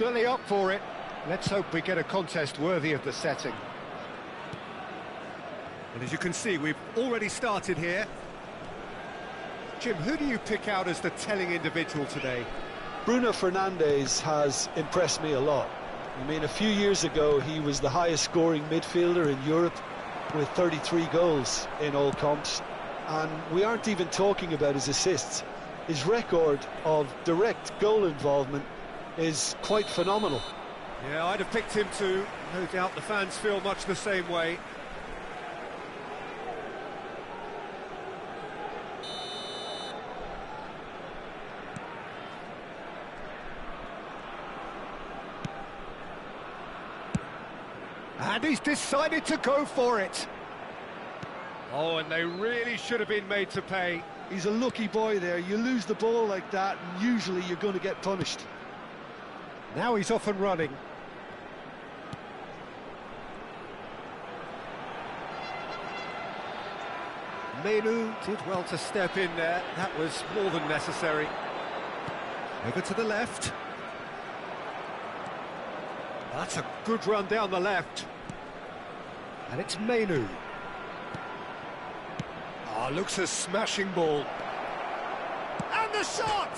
definitely up for it. Let's hope we get a contest worthy of the setting. And as you can see, we've already started here. Jim, who do you pick out as the telling individual today? Bruno Fernandes has impressed me a lot. I mean, a few years ago, he was the highest scoring midfielder in Europe with 33 goals in all comps. And we aren't even talking about his assists. His record of direct goal involvement is quite phenomenal. Yeah, I'd have picked him too. No doubt the fans feel much the same way. And he's decided to go for it. Oh, and they really should have been made to pay. He's a lucky boy there. You lose the ball like that, and usually you're going to get punished. Now he's off and running. Menu did well to step in there. That was more than necessary. Over to the left. That's a good run down the left. And it's Menu. Ah, looks a smashing ball. And the shot!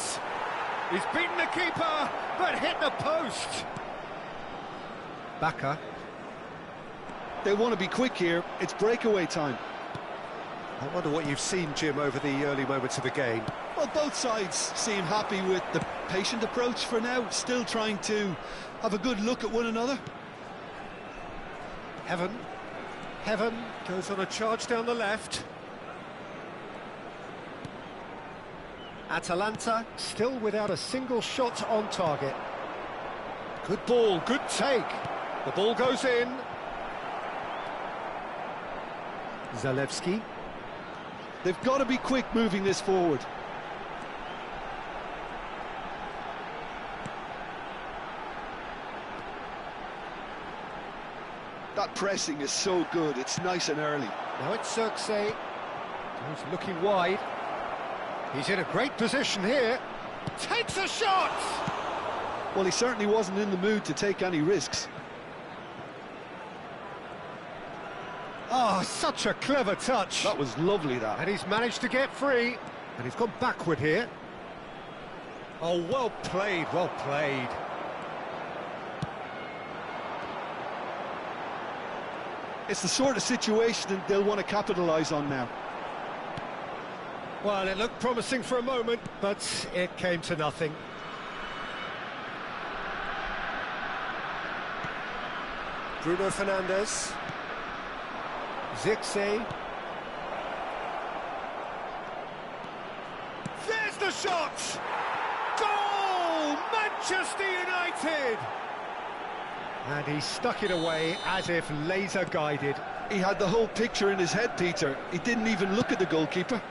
He's beaten the keeper, but hit the post. Bacca. They want to be quick here. It's breakaway time. I wonder what you've seen, Jim, over the early moments of the game. Well, both sides seem happy with the patient approach for now, still trying to have a good look at one another. Heaven goes on a charge down the left. Atalanta still without a single shot on target. Good ball, good take. The ball goes in. Zalewski. They've got to be quick moving this forward. That pressing is so good, it's nice and early. Now it's Xerxes. He's looking wide. He's in a great position here. Takes a shot! Well, he certainly wasn't in the mood to take any risks. Oh, such a clever touch. That was lovely, that. And he's managed to get free. And he's gone backward here. Oh, well played, well played. It's the sort of situation that they'll want to capitalise on now. Well, it looked promising for a moment, but it came to nothing. Bruno Fernandes. Zirkzee. There's the shot! Goal! Manchester United! And he stuck it away as if laser guided. He had the whole picture in his head, Peter. He didn't even look at the goalkeeper.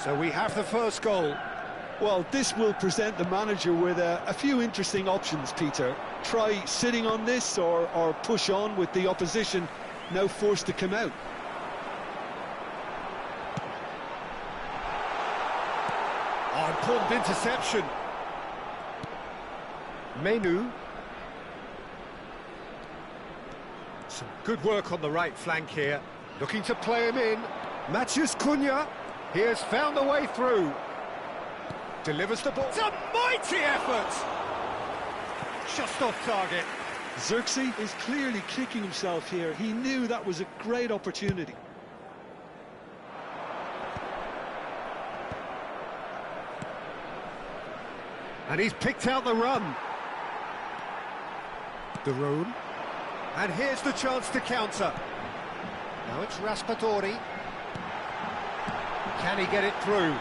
So we have the first goal. Well, this will present the manager with a few interesting options, Peter. Try sitting on this or push on with the opposition now forced to come out. Oh, important interception. Menu. Some good work on the right flank here. Looking to play him in. Matheus Cunha. He has found the way through. Delivers the ball. It's a mighty effort! Just off target. Xerxes is clearly kicking himself here. He knew that was a great opportunity. And he's picked out the run. De Roon. And here's the chance to counter. Now it's Raspadori. Can he get it through?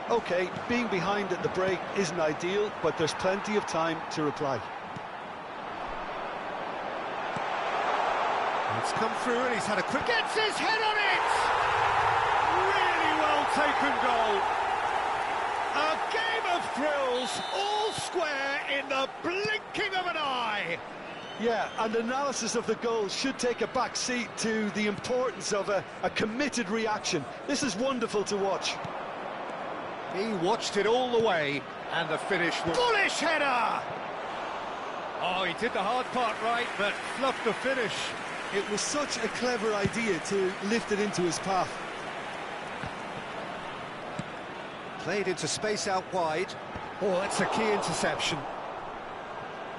OK, being behind at the break isn't ideal, but there's plenty of time to reply. It's come through and he's had a quick... Gets his head on it! Really well taken goal. A game of thrills, all square in the blinking of an eye. Yeah, and analysis of the goal should take a back seat to the importance of a committed reaction. This is wonderful to watch. He watched it all the way, and the finish was... Bullish header! Oh, he did the hard part right, but fluffed the finish. It was such a clever idea to lift it into his path. Played into space out wide. Oh, that's a key interception.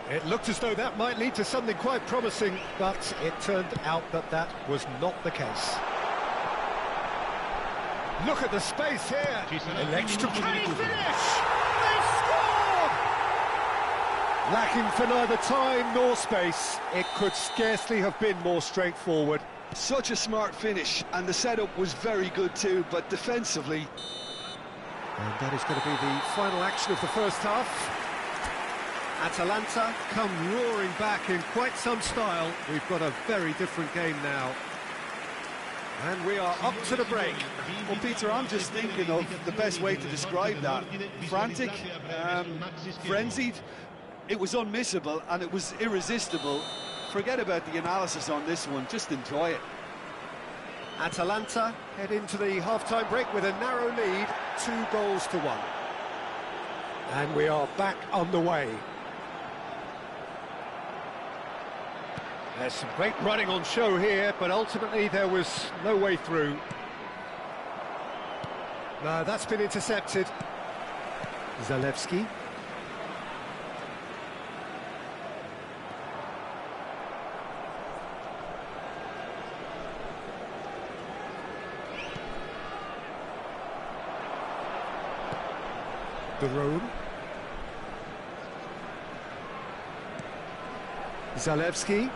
It looked as though that might lead to something quite promising, but it turned out that that was not the case. Look at the space here. Electric. Can he finish? They scored! Lacking for neither time nor space, it could scarcely have been more straightforward. Such a smart finish, and the setup was very good too, but defensively... And that is going to be the final action of the first half. Atalanta come roaring back in quite some style. We've got a very different game now. And we are up to the break. Well, Peter, I'm just thinking of the best way to describe that. Frantic, frenzied. It was unmissable and it was irresistible. Forget about the analysis on this one, just enjoy it. Atalanta head into the half-time break with a narrow lead, 2-1. And we are back on the way. There's some great running on show here, but ultimately there was no way through. No, that's been intercepted. Zalewski. De Roon. Zalewski.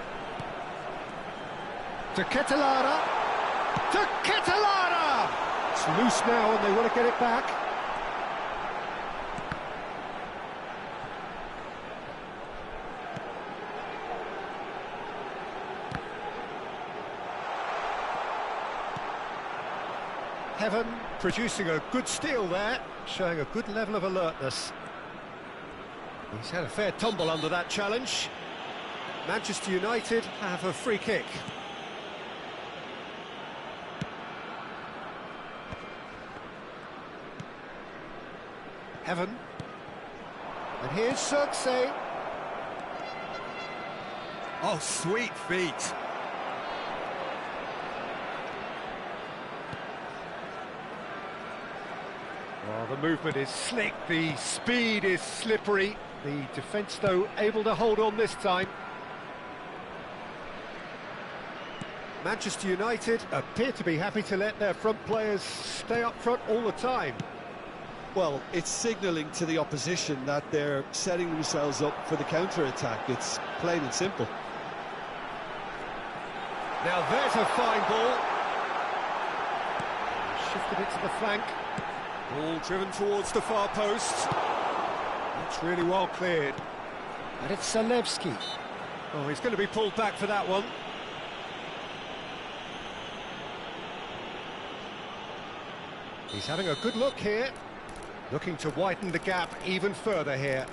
To Ketelara. To Ketelara! It's loose now and they want to get it back. Heaven producing a good steal there, showing a good level of alertness. He's had a fair tumble under that challenge. Manchester United have a free kick. Heaven. And here's Circe. Oh, sweet feet. Well, the movement is slick, the speed is slippery. The defence, though, able to hold on this time. Manchester United appear to be happy to let their front players stay up front all the time. Well, it's signalling to the opposition that they're setting themselves up for the counter-attack. It's plain and simple. Now there's a fine ball. Shifted it to the flank. Ball driven towards the far post. That's really well cleared. And it's Zalewski. Oh, he's going to be pulled back for that one. He's having a good look here. Looking to widen the gap even further here.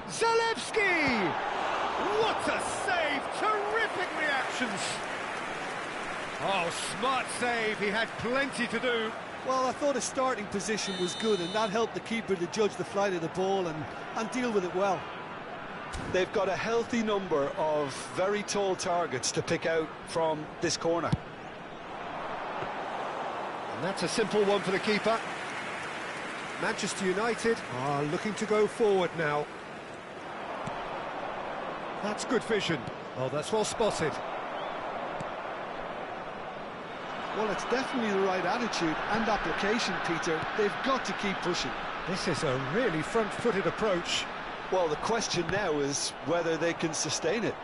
Zalewski! What a save! Terrific reactions! Oh, smart save. He had plenty to do. Well, I thought his starting position was good, and that helped the keeper to judge the flight of the ball and deal with it well. They've got a healthy number of very tall targets to pick out from this corner. And that's a simple one for the keeper. Manchester United are looking to go forward now. That's good vision. Oh, that's well spotted. Well, it's definitely the right attitude and application, Peter. They've got to keep pushing. This is a really front-footed approach. Well, the question now is whether they can sustain it.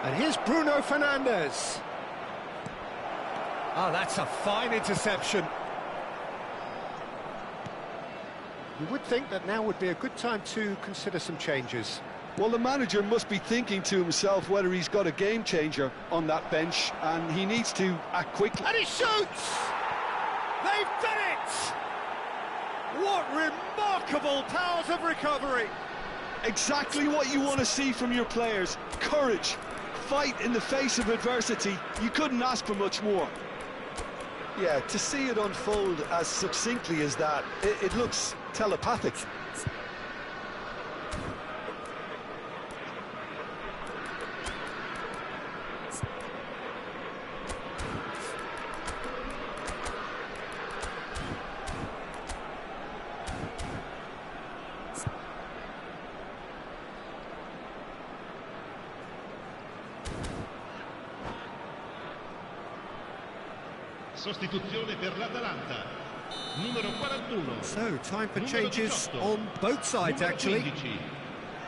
And here's Bruno Fernandes. Oh, that's a fine interception. You would think that now would be a good time to consider some changes. Well, the manager must be thinking to himself whether he's got a game changer on that bench, and he needs to act quickly. And he shoots! They've done it! What remarkable powers of recovery! Exactly what you want to see from your players. Courage, fight in the face of adversity. You couldn't ask for much more. Yeah, to see it unfold as succinctly as that, it looks telepathic. Sostituzione per l'Atalanta. Numero 41. So, time for Numero changes 18. on both sides, Numero actually. 15.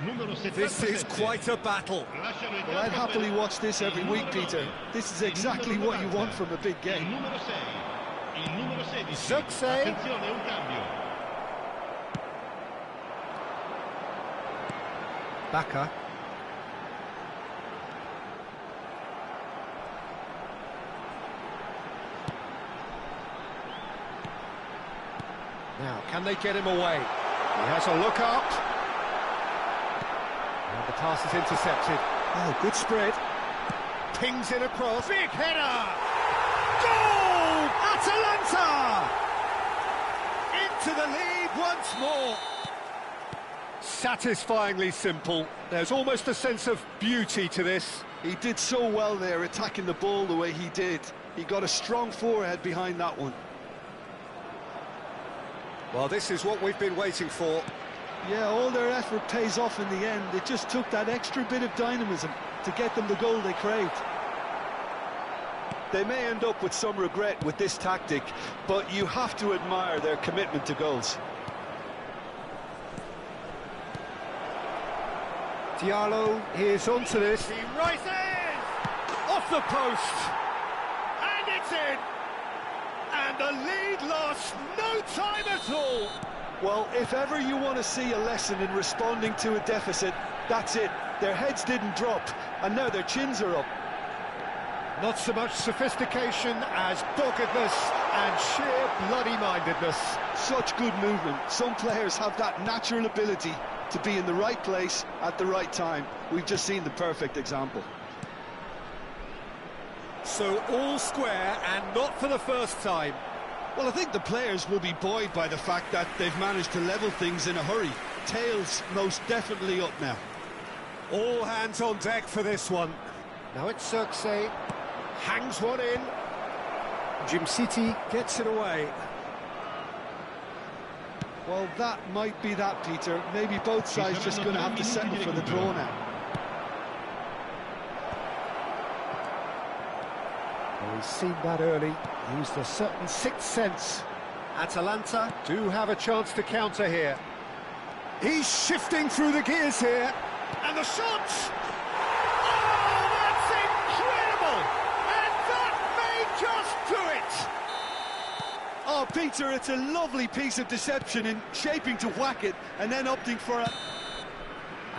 Numero This is 77. quite a battle. Lasciano il Well, I'd campo happily per watch this every il week, numero Peter. 9. This is Il exactly numero what you 90. want from a big Il game. numero 6. Il numero 16. Zirkzee. Attenzione, un cambio. Bacca. Now, can they get him away? He has a look up. And the pass is intercepted. Oh, good spread. Pings it across. Big header! Goal! Atalanta! Into the lead once more. Satisfyingly simple. There's almost a sense of beauty to this. He did so well there, attacking the ball the way he did. He got a strong forehead behind that one. Well, this is what we've been waiting for. Yeah, all their effort pays off in the end. It just took that extra bit of dynamism to get them the goal they craved. They may end up with some regret with this tactic, but you have to admire their commitment to goals. Diallo is onto this. He rises! Off the post! And it's in! And the lead lasts no time at all! Well, if ever you want to see a lesson in responding to a deficit, that's it. Their heads didn't drop, and now their chins are up. Not so much sophistication as doggedness and sheer bloody-mindedness. Such good movement. Some players have that natural ability to be in the right place at the right time. We've just seen the perfect example. So all square, and not for the first time. Well, I think the players will be buoyed by the fact that they've managed to level things in a hurry. Tails most definitely up now. All hands on deck for this one. Now it's Zirkzee, hangs one in. Djimsiti gets it away. Well, that might be that, Peter. Maybe both sides just going to have to settle for the draw now. Well, he's seen that early, used a certain sixth sense. Atalanta do have a chance to counter here. He's shifting through the gears here. And the shot! Oh, that's incredible! And that may just do it! Oh, Peter, it's a lovely piece of deception in shaping to whack it and then opting for a...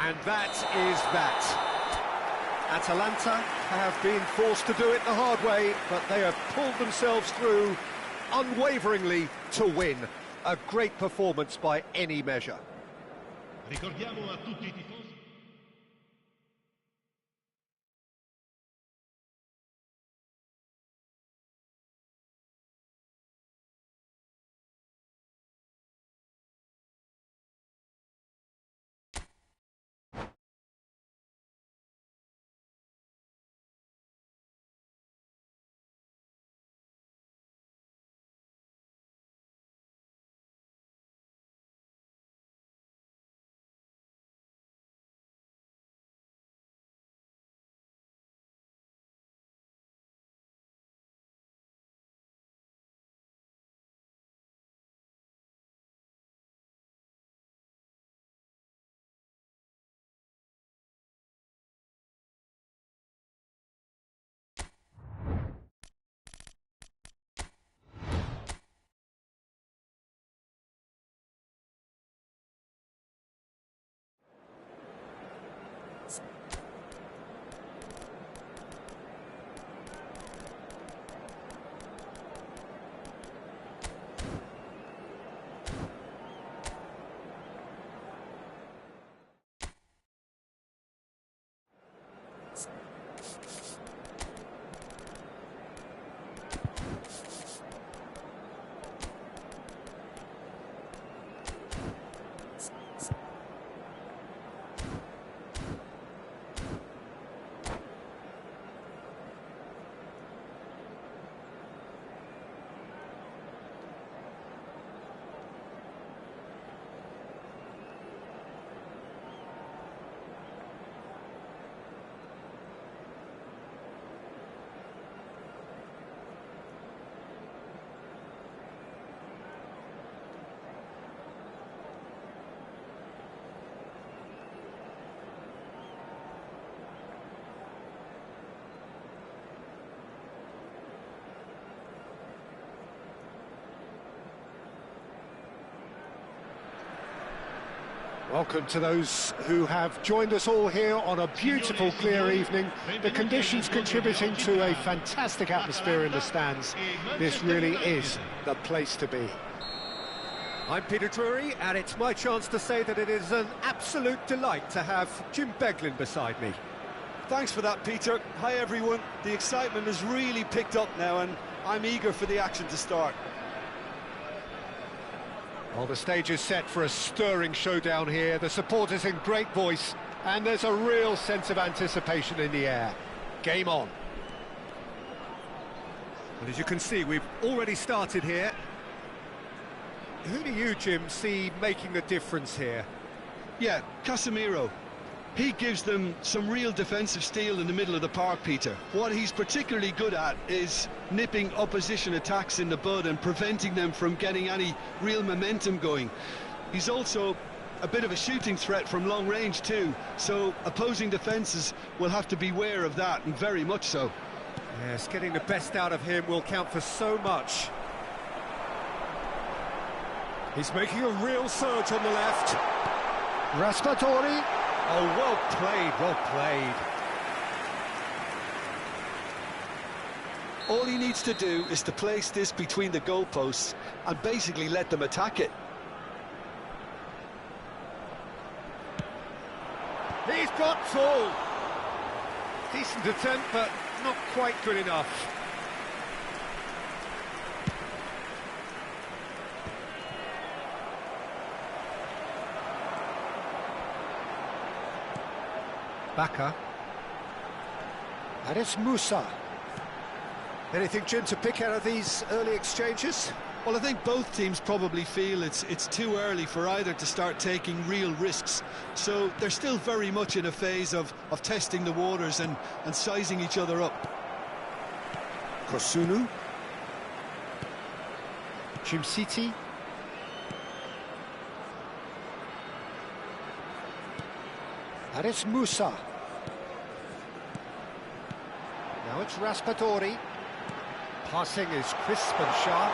And that is that. Atalanta have been forced to do it the hard way, but they have pulled themselves through unwaveringly to win. A great performance by any measure. Ricordiamo a tutti i tifosi Welcome to those who have joined us all here on a beautiful, clear evening. The conditions contributing to a fantastic atmosphere in the stands. This really is the place to be. I'm Peter Drury, and it's my chance to say that it is an absolute delight to have Jim Beglin beside me. Thanks for that, Peter. Hi, everyone. The excitement has really picked up now, and I'm eager for the action to start. Well, the stage is set for a stirring showdown here. The supporters in great voice, and there's a real sense of anticipation in the air. Game on. And as you can see, we've already started here. Who do you, Jim, see making the difference here? Yeah, Casemiro. He gives them some real defensive steel in the middle of the park, Peter. What he's particularly good at is nipping opposition attacks in the bud and preventing them from getting any real momentum going. He's also a bit of a shooting threat from long range too, so opposing defences will have to beware of that, and very much so. Yes, getting the best out of him will count for so much. He's making a real surge on the left. Raspadori. Oh, well played, well played. All he needs to do is to place this between the goalposts and basically let them attack it. He's got tall. Decent attempt, but not quite good enough. Baka. And it's Musa. Anything, Jim, to pick out of these early exchanges? Well, I think both teams probably feel it's too early for either to start taking real risks. So they're still very much in a phase of testing the waters and sizing each other up. Kosunu. Chimsiti. And it's Musa. Now it's Raspadori. Passing is crisp and sharp.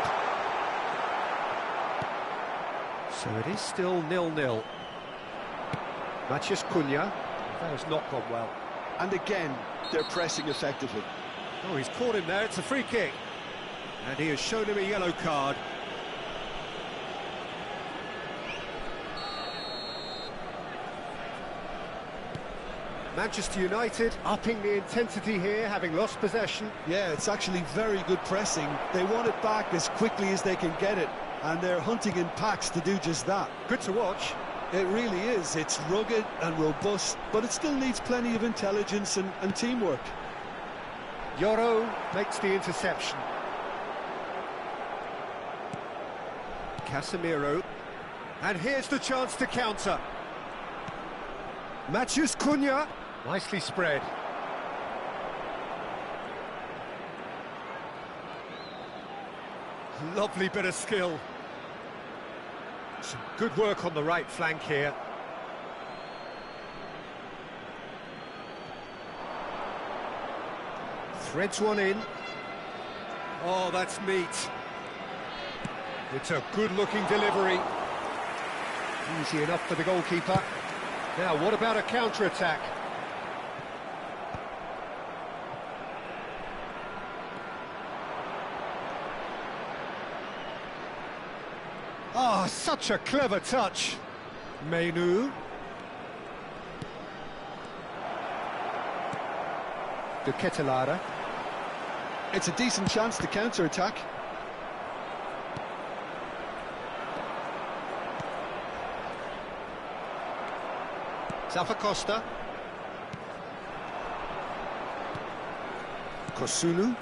So it is still 0-0. Matheus Cunha. That has not gone well. And again, they're pressing effectively. Oh, he's caught him there. It's a free kick. And he has shown him a yellow card. Manchester United upping the intensity here, having lost possession. Yeah, it's actually very good pressing. They want it back as quickly as they can get it, and they're hunting in packs to do just that. Good to watch. It really is. It's rugged and robust, but it still needs plenty of intelligence and teamwork. Yoro makes the interception. Casemiro. And here's the chance to counter. Matheus Cunha. Nicely spread. Lovely bit of skill. Some good work on the right flank here. Threads one in. Oh, that's neat. It's a good-looking delivery. Easy enough for the goalkeeper. Now, what about a counter-attack? Oh, such a clever touch. Menu. De Ketelare. It's a decent chance to counter-attack. Zappacosta. Kosunu.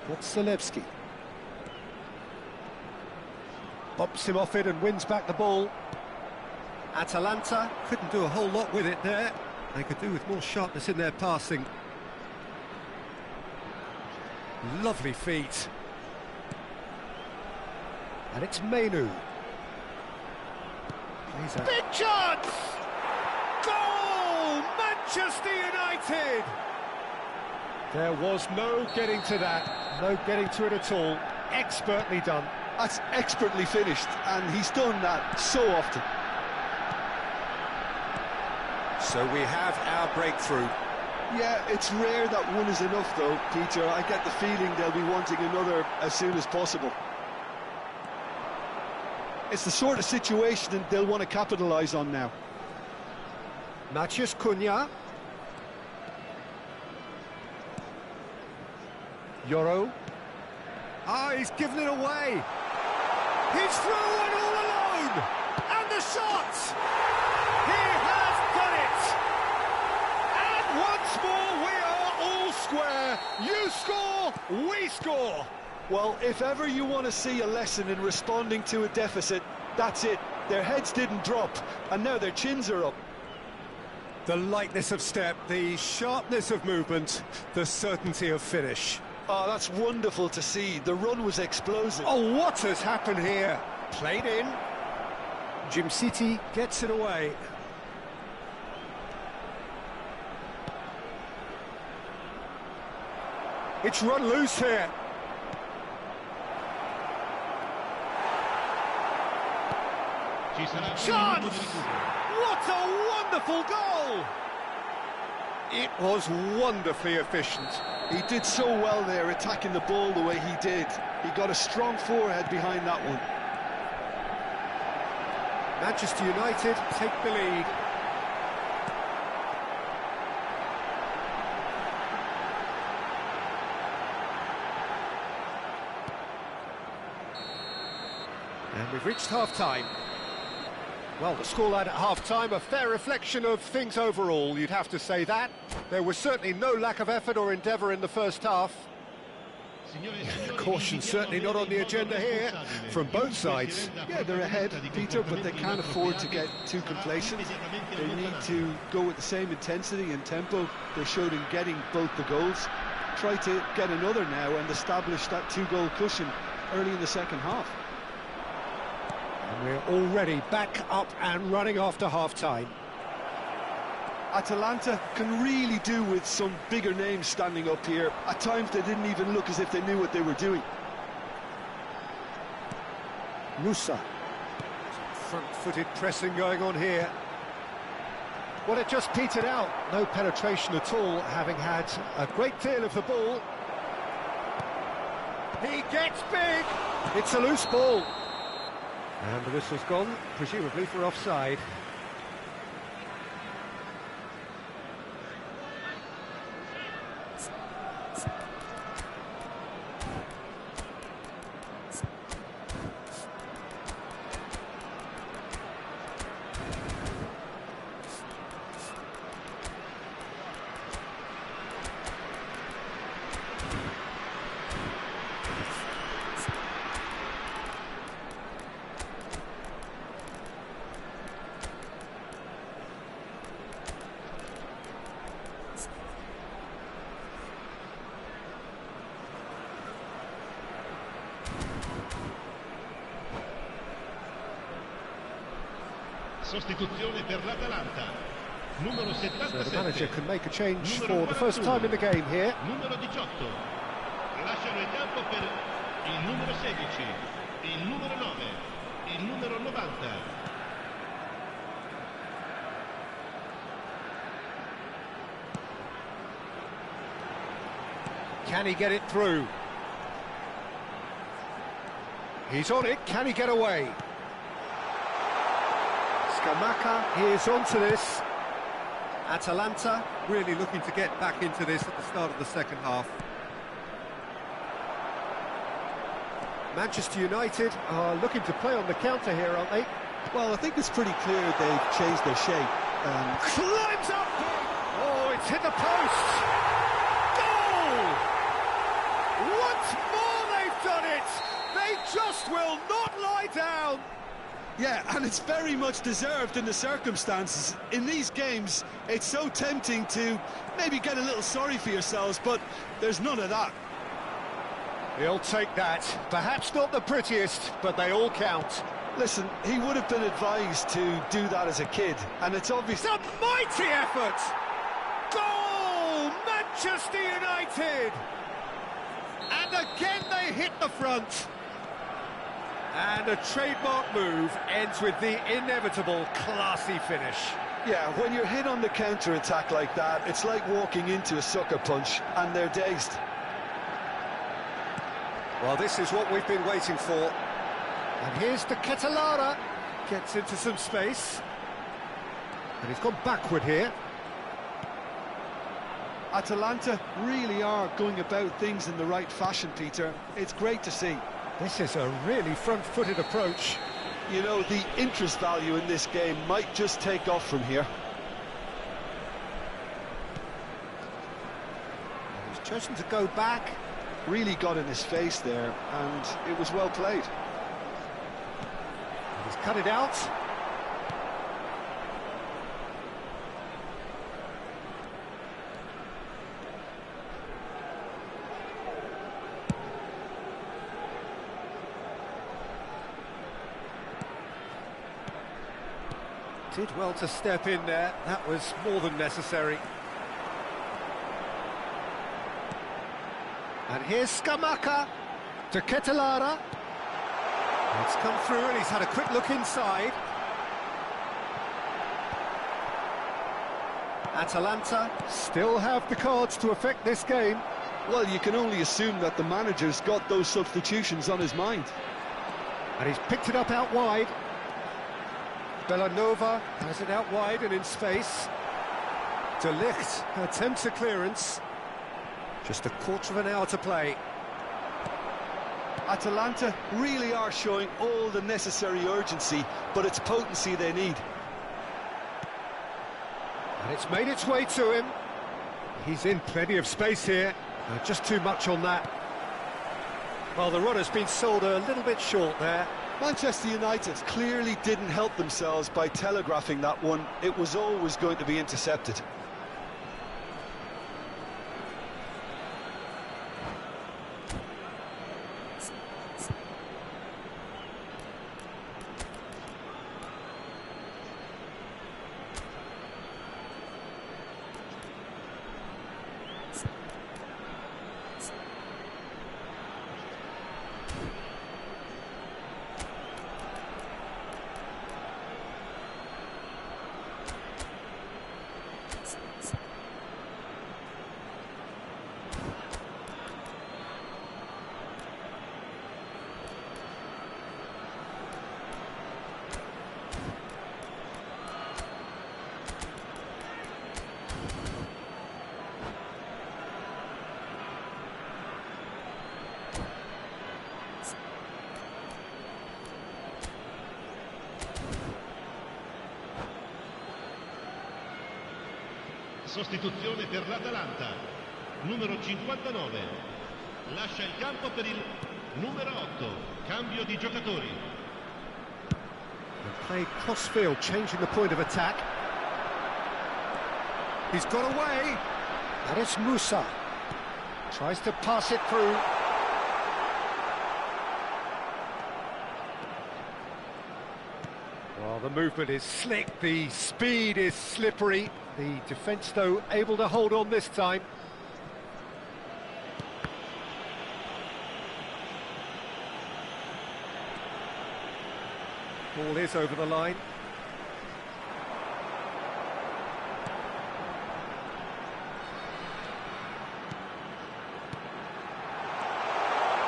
Potselewski. Bops him off it and wins back the ball. Atalanta couldn't do a whole lot with it there. They could do with more sharpness in their passing. Lovely feet. And it's Menu. Big chance! Goal! Manchester United! There was no getting to that, no getting to it at all. Expertly done. That's expertly finished, and he's done that so often. So we have our breakthrough. Yeah, it's rare that one is enough, though, Peter. I get the feeling they'll be wanting another as soon as possible. It's the sort of situation that they'll want to capitalise on now. Matheus Cunha. Yoro. He's given it away. He's through and all alone! And the shot! He has done it! And once more we are all square. You score, we score. Well, if ever you want to see a lesson in responding to a deficit, that's it. Their heads didn't drop, and now their chins are up. The lightness of step, the sharpness of movement, the certainty of finish. Oh, that's wonderful to see. The run was explosive. Oh, what has happened here? Played in. Jim City gets it away. It's run loose here. Ci sarà un Chance! minuto di recupero. What a wonderful goal! It was wonderfully efficient. He did so well there, attacking the ball the way he did. He got a strong forehead behind that one. Manchester United take the lead. And we've reached half-time. Well, the scoreline at half-time, a fair reflection of things overall, you'd have to say that. There was certainly no lack of effort or endeavour in the first half. Caution certainly not on the agenda here, from both sides. Yeah, they're ahead, Peter, but they can't afford to get too complacent. They need to go with the same intensity and tempo they showed in getting both the goals. Try to get another now and establish that two-goal cushion early in the second half. And we're already back up and running after half-time. Atalanta can really do with some bigger names standing up here. At times they didn't even look as if they knew what they were doing. Musa. Front-footed pressing going on here. Well, it just petered out. No penetration at all, having had a great deal of the ball. He gets big! It's a loose ball. And the whistle's gone, presumably for offside. Sostituzione per l'Atalanta. Numero So 77. the manager can make a change for the first time in the game here. Numero 18. Lasciano il campo per il numero 16, il numero 9, il numero 90. Can he get it through? He's on it, can he get away? Scamacca is onto this. Atalanta really looking to get back into this at the start of the second half. Manchester United are looking to play on the counter here, aren't they? Well, I think it's pretty clear they've changed their shape. Climbs up! Oh, it's hit the post! Goal! Once more they've done it! They just will not lie down! Yeah, and it's very much deserved in the circumstances. In these games, it's so tempting to maybe get a little sorry for yourselves, but there's none of that. He'll take that. Perhaps not the prettiest, but they all count. Listen, he would have been advised to do that as a kid, and it's obvious... It's a mighty effort! Goal! Manchester United! And again they hit the front. And a trademark move ends with the inevitable classy finish. Yeah, when you're hit on the counter-attack like that, it's like walking into a sucker punch, and they're dazed. Well, this is what we've been waiting for. And here's the Ketelara. Gets into some space. And he's gone backward here. Atalanta really are going about things in the right fashion, Peter. It's great to see. This is a really front-footed approach. You know, the interest value in this game might just take off from here. He's chosen to go back. Really got in his face there, and it was well played. He's cut it out. Did well to step in there. That was more than necessary. And here's Scamacca to Ketelara. It's come through and he's had a quick look inside. Atalanta still have the cards to affect this game. Well, you can only assume that the manager's got those substitutions on his mind. And he's picked it up out wide. Bellanova has it out wide and in space. De Ligt attempts a clearance. Just a quarter of an hour to play. Atalanta really are showing all the necessary urgency, but it's potency they need. And it's made its way to him. He's in plenty of space here. Just too much on that. Well, the run has been sold a little bit short there. Manchester United clearly didn't help themselves by telegraphing that one. It was always going to be intercepted. Sostituzione per l'Atalanta, numero 59, lascia il campo per il numero 8, cambio di giocatori. They play cross-field, changing the point of attack. He's got away, and it's Musa. Tries to pass it through. Well, the movement is slick, the speed is slippery. The defence, though, able to hold on this time. Ball is over the line.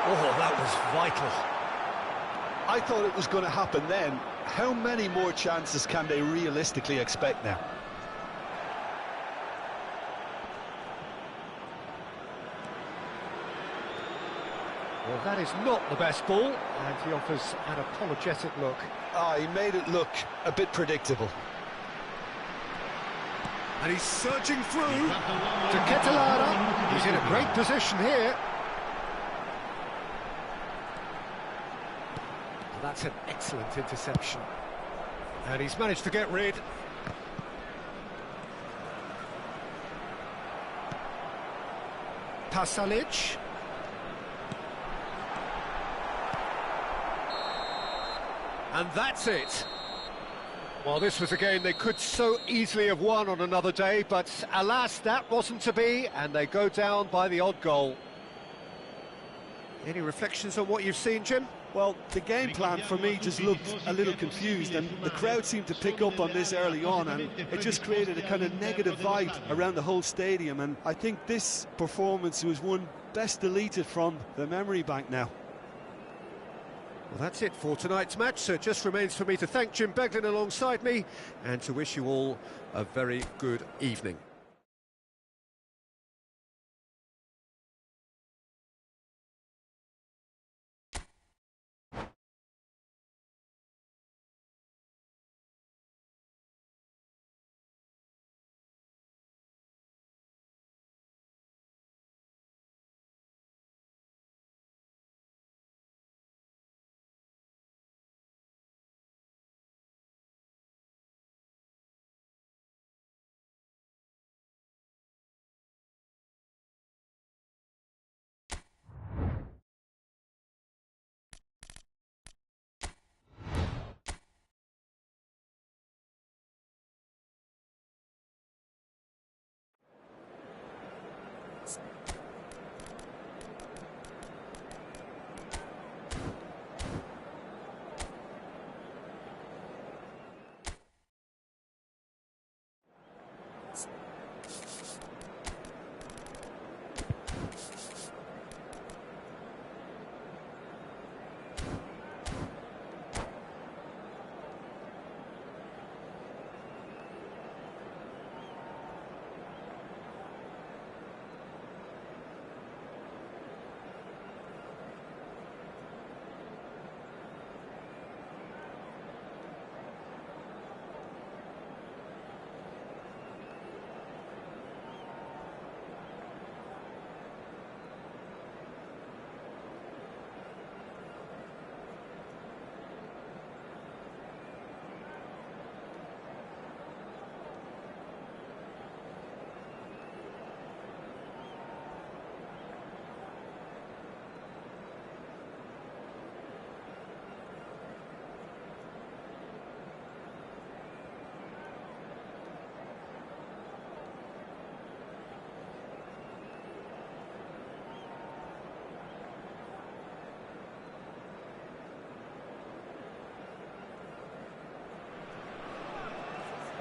Oh, that was vital. I thought it was going to happen then. How many more chances can they realistically expect now? Well, that is not the best ball, and he offers an apologetic look. He made it look a bit predictable. And he's surging through to Ketelada. He's in a great position here. Well, that's an excellent interception. And he's managed to get rid. Pasalic. And that's it. Well, this was a game they could so easily have won on another day, but alas, that wasn't to be, and they go down by the odd goal. Any reflections on what you've seen, Jim? Well, the game plan for me just looked a little confused, and the crowd seemed to pick up on this early on, and it just created a kind of negative vibe around the whole stadium, and I think this performance was one best deleted from the memory bank now. Well, that's it for tonight's match, so it just remains for me to thank Jim Beglin alongside me and to wish you all a very good evening.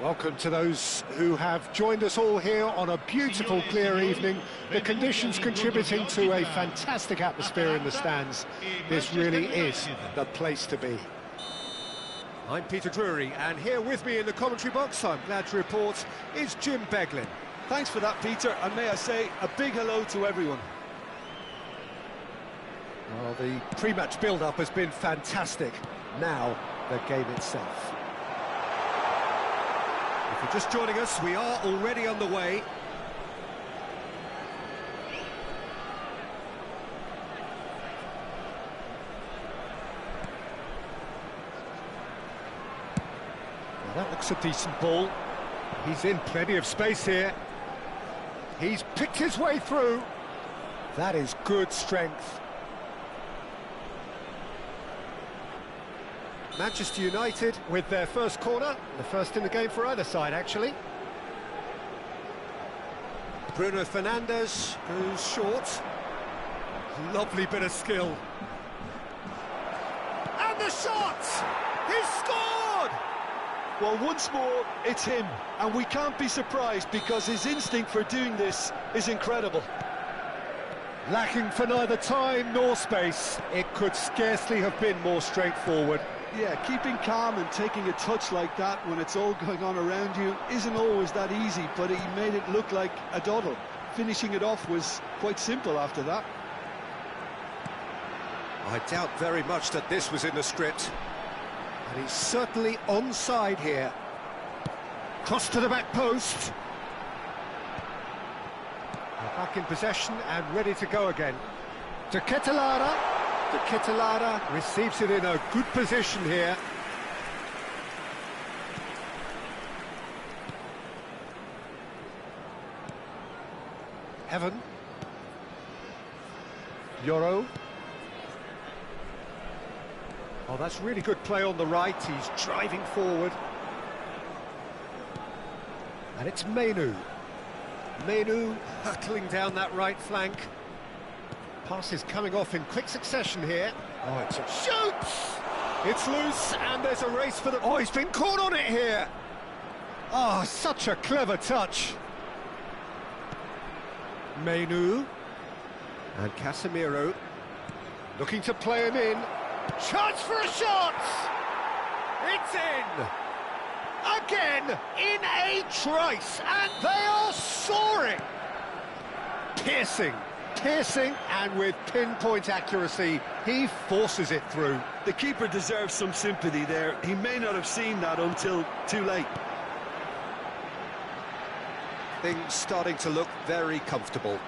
Welcome to those who have joined us all here on a beautiful, clear evening. The conditions contributing to a fantastic atmosphere in the stands. This really is the place to be. I'm Peter Drury, and here with me in the commentary box, I'm glad to report, is Jim Beglin. Thanks for that, Peter, and may I say a big hello to everyone. Well, the pre-match build-up has been fantastic. Now, the game itself. If you're just joining us, we are already underway. Well, that looks a decent ball. He's in plenty of space here. He's picked his way through. That is good strength. Manchester United with their first corner, the first in the game for either side, actually. Bruno Fernandes goes short. Lovely bit of skill. And the shot! He's scored! Well, once more, it's him, and we can't be surprised because his instinct for doing this is incredible. Lacking for neither time nor space, it could scarcely have been more straightforward. Yeah, keeping calm and taking a touch like that when it's all going on around you isn't always that easy, but he made it look like a doddle. Finishing it off was quite simple after that. I doubt very much that this was in the script. And he's certainly onside here. Cross to the back post. They're back in possession and ready to go again. To Ketelada. De Ketelada receives it in a good position here. Heaven. Yoro. Oh, that's really good play on the right. He's driving forward. And it's Menu. Menu hurtling down that right flank. Pass is coming off in quick succession here. Oh, it's a shoots! It's loose, and there's a race for the... Oh, he's been caught on it here! Oh, such a clever touch. Menu. And Casemiro. Looking to play him in. Chance for a shot! It's in! Again, in a trice, and they are soaring! Piercing, and with pinpoint accuracy, he forces it through. The keeper deserves some sympathy there. He may not have seen that until too late. Things starting to look very comfortable.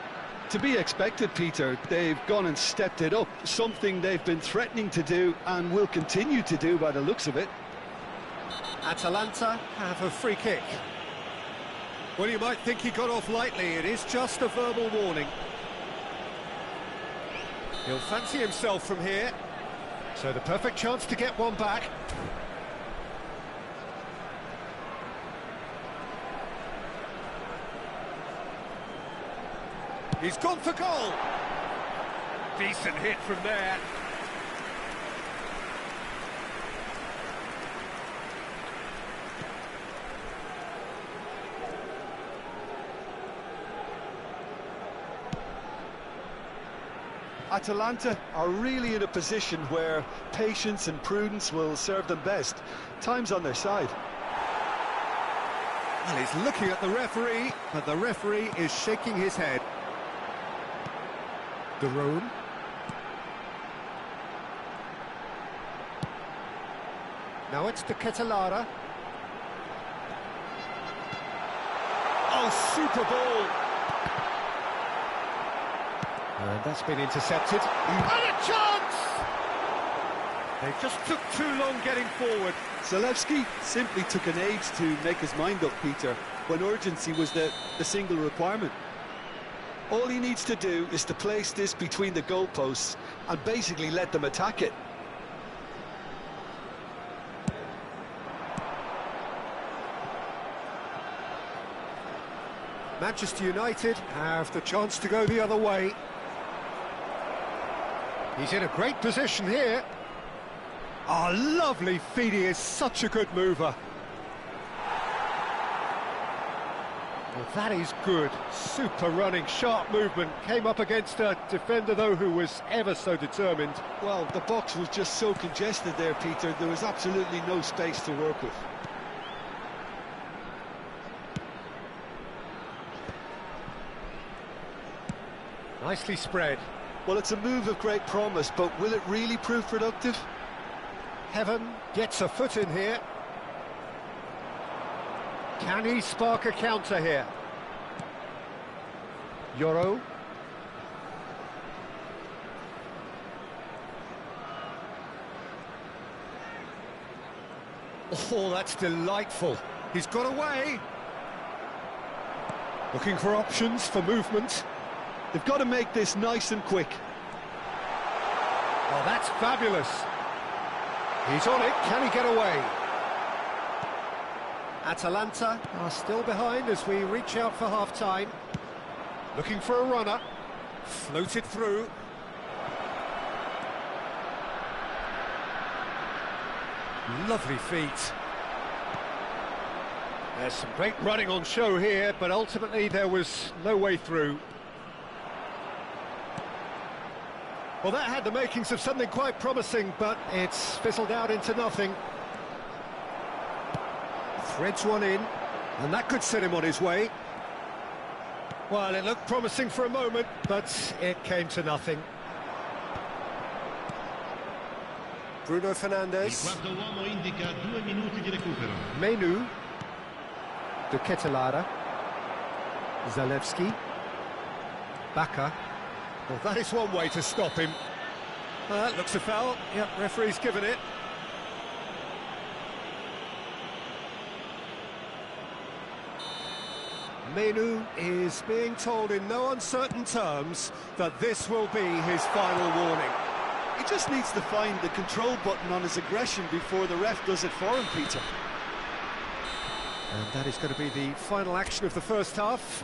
To be expected, Peter. They've gone and stepped it up, something they've been threatening to do and will continue to do by the looks of it. Atalanta have a free kick. Well, you might think he got off lightly. It is just a verbal warning. He'll fancy himself from here. So the perfect chance to get one back. He's gone for goal. Decent hit from there. Atalanta are really in a position where patience and prudence will serve them best. Time's on their side. Well, he's looking at the referee, but the referee is shaking his head. De Roon. Now it's De Ketelada. Oh, super ball! And that's been intercepted. And a chance! They just took too long getting forward. Zalewski simply took an age to make his mind up, Peter, when urgency was the single requirement. All he needs to do is to place this between the goalposts and basically let them attack it. Manchester United have the chance to go the other way. He's in a great position here. Oh, lovely feed. He is such a good mover. Well, that is good. Super running, sharp movement. Came up against a defender, though, who was ever so determined. Well, the box was just so congested there, Peter. There was absolutely no space to work with. Nicely spread. Well, it's a move of great promise, but will it really prove productive? Heaven gets a foot in here. Can he spark a counter here? Yoro. Oh, that's delightful. He's got away. Looking for options for movement. They've got to make this nice and quick. Oh, that's fabulous. He's on it. Can he get away? Atalanta are still behind as we reach out for half-time. Looking for a runner. Floated through. Lovely feet. There's some great running on show here, but ultimately there was no way through. Well, that had the makings of something quite promising, but it's fizzled out into nothing. Threads one in, and that could set him on his way. Well, it looked promising for a moment, but it came to nothing. Bruno Il Fernandes. quarto uomo indica 2 minuti di recupero. Menu. De Ketelaere. Zalewski. Baka. Well, that is one way to stop him. That looks a foul. Yep, referee's given it. Menu is being told in no uncertain terms that this will be his final warning. He just needs to find the control button on his aggression before the ref does it for him, Peter. And that is going to be the final action of the first half.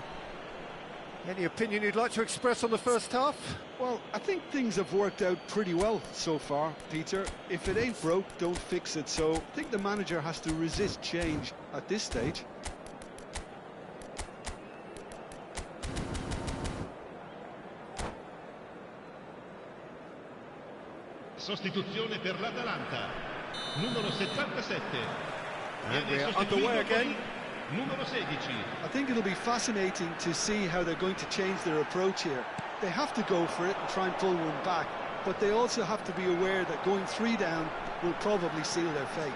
Any opinion you'd like to express on the first half? Well, I think things have worked out pretty well so far, Peter. If it ain't broke, don't fix it. So I think the manager has to resist change at this stage. Sostituzione per l'Atalanta. Numero 77. And Viene we're underway sostituito again. con numero 16. I think it'll be fascinating to see how they're going to change their approach here. They have to go for it and try and pull one back, but they also have to be aware that going 3 down will probably seal their fate.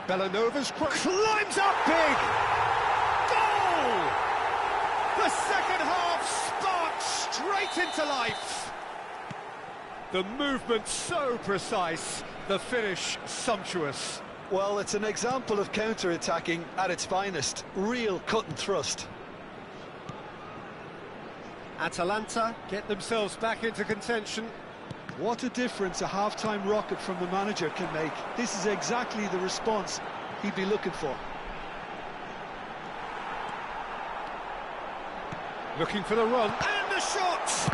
Bellanova's climbs up big! Goal! The second half sparks straight into life. The movement so precise, the finish sumptuous. Well, it's an example of counter-attacking at its finest. Real cut and thrust. Atalanta get themselves back into contention. What a difference a half-time rocket from the manager can make. This is exactly the response he'd be looking for. Looking for the run, and the shot!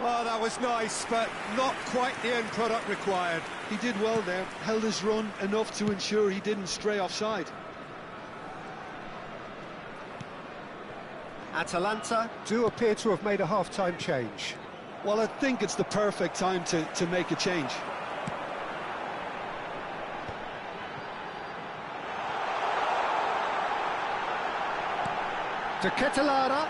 Well, that was nice, but not quite the end product required. He did well there, held his run enough to ensure he didn't stray offside. Atalanta do appear to have made a half-time change. Well, I think it's the perfect time to make a change. De Ketelaere.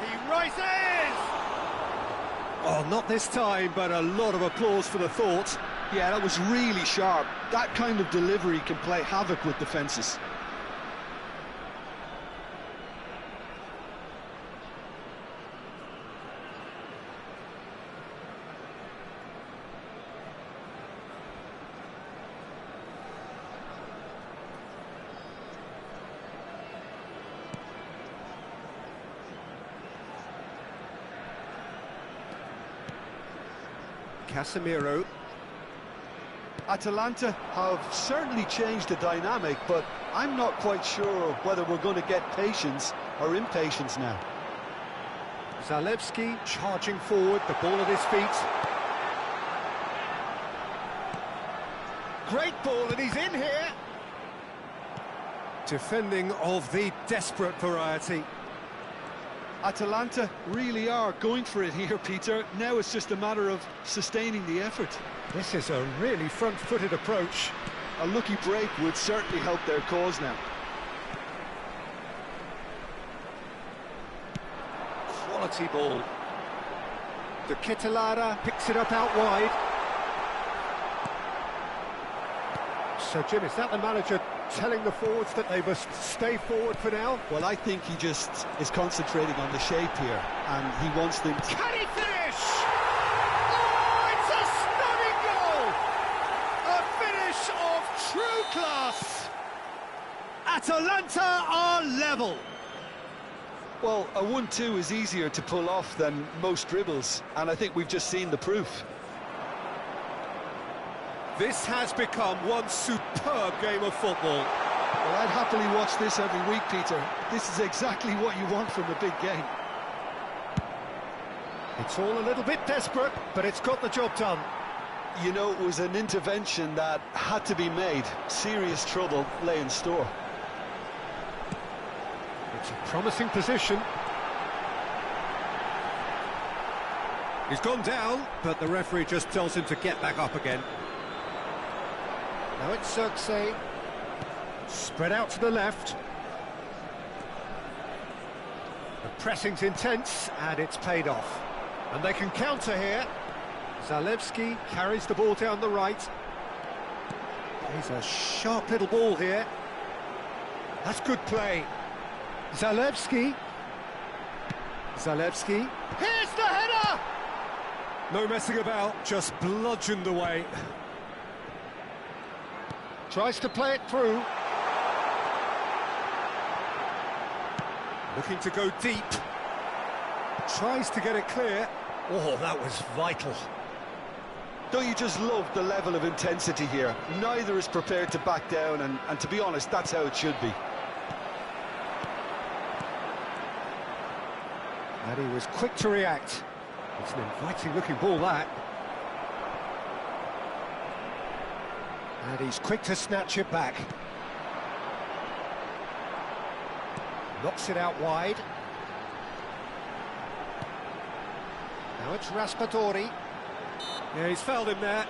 He rises! Oh, not this time, but a lot of applause for the thought. Yeah, that was really sharp. That kind of delivery can play havoc with defences. Casemiro. Atalanta have certainly changed the dynamic, but I'm not quite sure whether we're going to get patience or impatience now. Zalewski charging forward, the ball at his feet. Great ball, and he's in here. Defending of the desperate variety. Atalanta really are going for it here, Peter. Now it's just a matter of sustaining the effort. This is a really front-footed approach. A lucky break would certainly help their cause now. Quality ball. De Ketelaere picks it up out wide. So, Jim, is that the manager telling the forwards that they must stay forward for now? Well, I think he just is concentrating on the shape here, and he wants them to... Can he finish? Oh, it's a stunning goal! A finish of true class! Atalanta are level. Well, a 1-2 is easier to pull off than most dribbles, and I think we've just seen the proof. This has become one superb game of football. Well, I'd happily watch this every week, Peter. This is exactly what you want from a big game. It's all a little bit desperate, but it's got the job done. You know, it was an intervention that had to be made. Serious trouble lay in store. It's a promising position. He's gone down, but the referee just tells him to get back up again. Now it's Xerxes. Spread out to the left. The pressing's intense, and it's paid off. And they can counter here. Zalewski carries the ball down the right. He's a sharp little ball here. That's good play. Zalewski. Zalewski. Here's the header! No messing about, just bludgeoned away. Tries to play it through. Looking to go deep. Tries to get it clear. Oh, that was vital. Don't you just love the level of intensity here? Neither is prepared to back down, and to be honest, that's how it should be. And he was quick to react. It's an inviting-looking ball, that. And he's quick to snatch it back. Knocks it out wide. Now it's Raspadori. Yeah, he's fouled him there.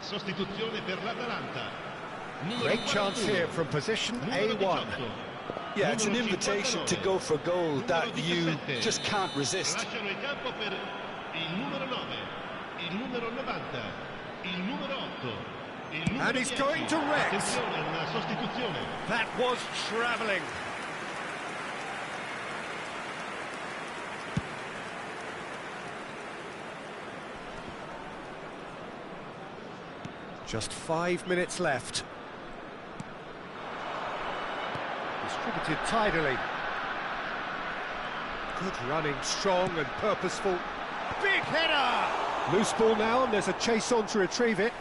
Sostituzione per l'Atalanta. Great chance here from position A1. Yeah, it's an invitation to go for goal that you just can't resist. Lasciano il campo per il numero 9, il numero 90, il numero 8, il numero And he's 10. going to Rex. Attenzione, una sostituzione. That was travelling. Just 5 minutes left. Distributed tidily. Good running, strong and purposeful. Big header! Loose ball now, and there's a chase on to retrieve it.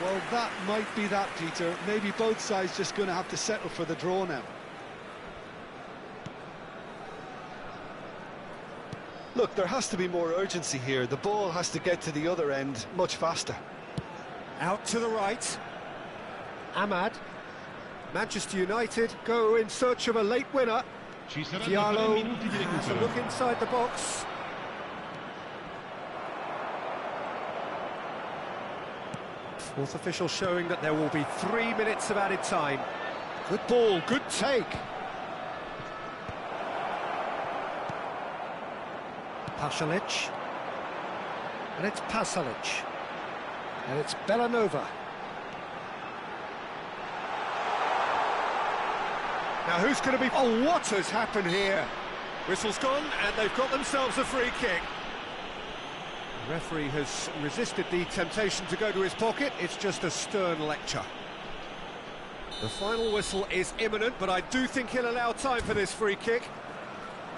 Well, that might be that, Peter. Maybe both sides just going to have to settle for the draw now. Look, there has to be more urgency here. The ball has to get to the other end much faster. Out to the right. Ahmad. Manchester United go in search of a late winner. Ci saranno 3 Diallo minuti di has a recupero. look inside the box. Fourth official showing that there will be 3 minutes of added time. Good ball, good take. Pasalic. And it's Pasalic. And it's Belanova. Now who's going to be... Oh, what has happened here? Whistle's gone, and they've got themselves a free kick. The referee has resisted the temptation to go to his pocket. It's just a stern lecture. The final whistle is imminent, but I do think he'll allow time for this free kick.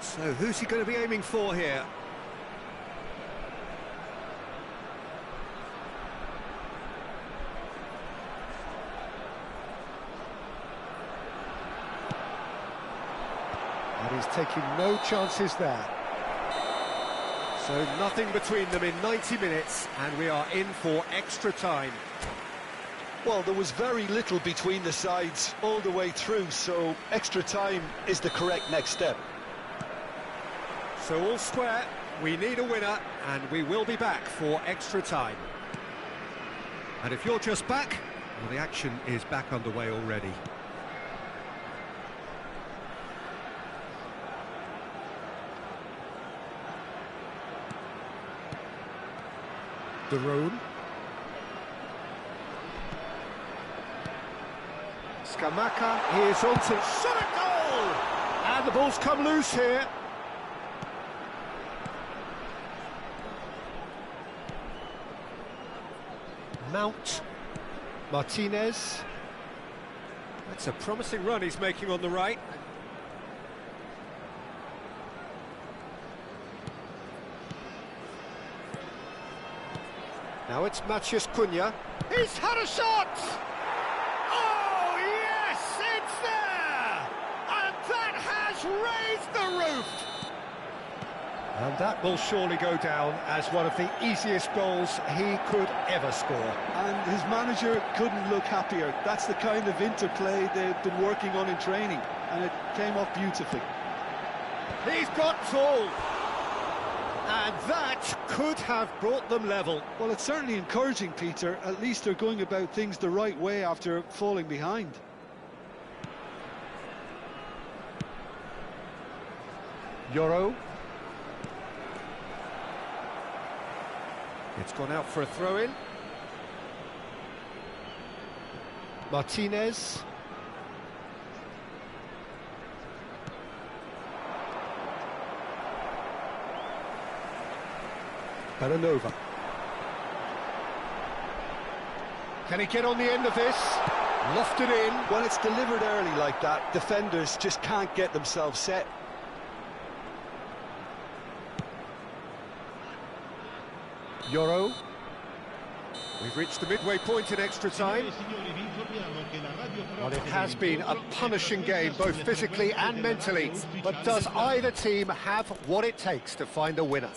So who's he going to be aiming for here? And he's taking no chances there. So nothing between them in 90 minutes, and we are in for extra time. Well, there was very little between the sides all the way through, so extra time is the correct next step. So all square, we need a winner, and we will be back for extra time. And if you're just back, well, the action is back underway already. De Roon. Scamacca, he is on to shot a goal! And the ball's come loose here. Mount. Martinez. That's a promising run he's making on the right. Now it's Matheus Cunha. He's had a shot! Oh, yes, it's there! And that has raised the roof! And that will surely go down as one of the easiest goals he could ever score. And his manager couldn't look happier. That's the kind of interplay they've been working on in training, and it came off beautifully. He's got full. And that could have brought them level. Well, it's certainly encouraging, Peter. At least they're going about things the right way after falling behind. Yoro. It's gone out for a throw-in. Martinez. Belanova. Can he get on the end of this? Lofted in. When it's delivered early like that, defenders just can't get themselves set. Yoro. We've reached the midway point in extra time. Well, it has been a punishing game, both physically and mentally. But does either team have what it takes to find a winner?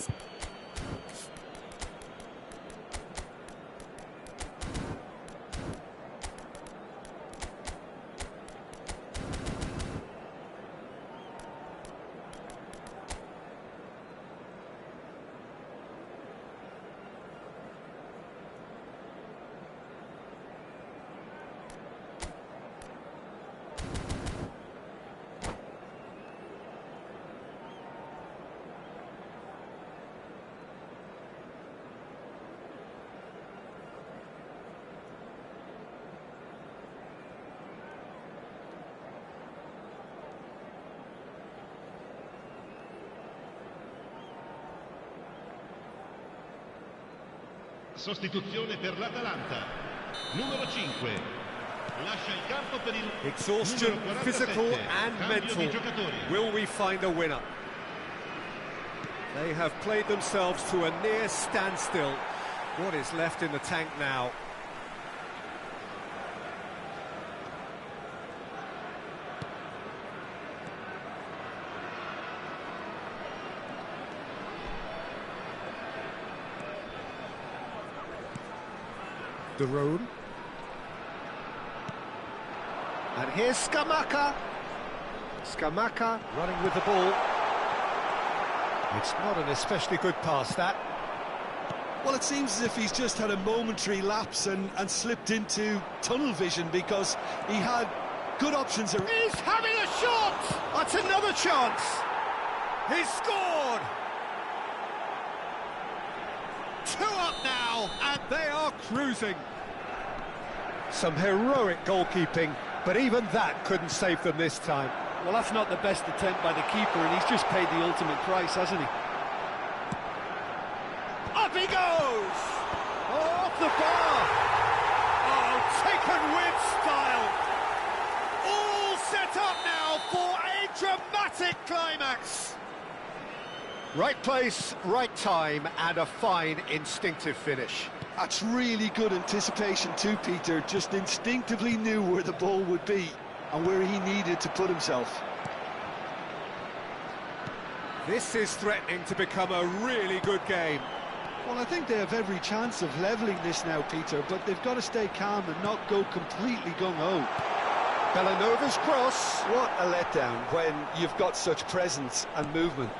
Sostituzione per l'Atalanta. Numero 5. Lascia il campo per il Exhaustion, numero 47. physical and Cambio di mental. giocatori. Will we find a winner? They have played themselves to a near standstill. What is left in the tank now? De Roon. And here's Scamacca. Scamacca running with the ball. It's not an especially good pass, that. Well, it seems as if he's just had a momentary lapse and slipped into tunnel vision, because he had good options. He's having a shot! That's another chance. He's scored. 2 up now, and they are cruising. Some heroic goalkeeping, but even that couldn't save them this time. Well, that's not the best attempt by the keeper, and he's just paid the ultimate price, hasn't he? Up he goes! Off the bar! Oh, taken with style! All set up now for a dramatic climax! Right place, right time, and a fine instinctive finish. That's really good anticipation too, Peter. Just instinctively knew where the ball would be and where he needed to put himself. This is threatening to become a really good game. Well, I think they have every chance of levelling this now, Peter, but they've got to stay calm and not go completely gung-ho. Bellanova's cross. What a letdown when you've got such presence and movement.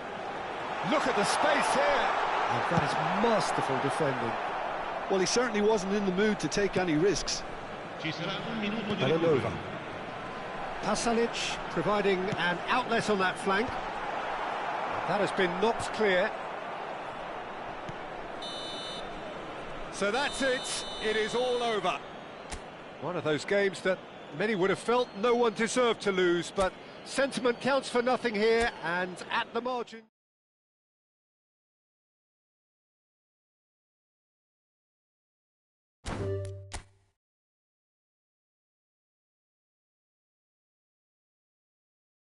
Look at the space here. And that is masterful defending. Well, he certainly wasn't in the mood to take any risks. Ci sarà un minuto di Belanova. recupero. Pasalic providing an outlet on that flank. That has been knocked clear. So that's it. It is all over. One of those games that many would have felt no one deserved to lose, but sentiment counts for nothing here, and at the margin. Bye.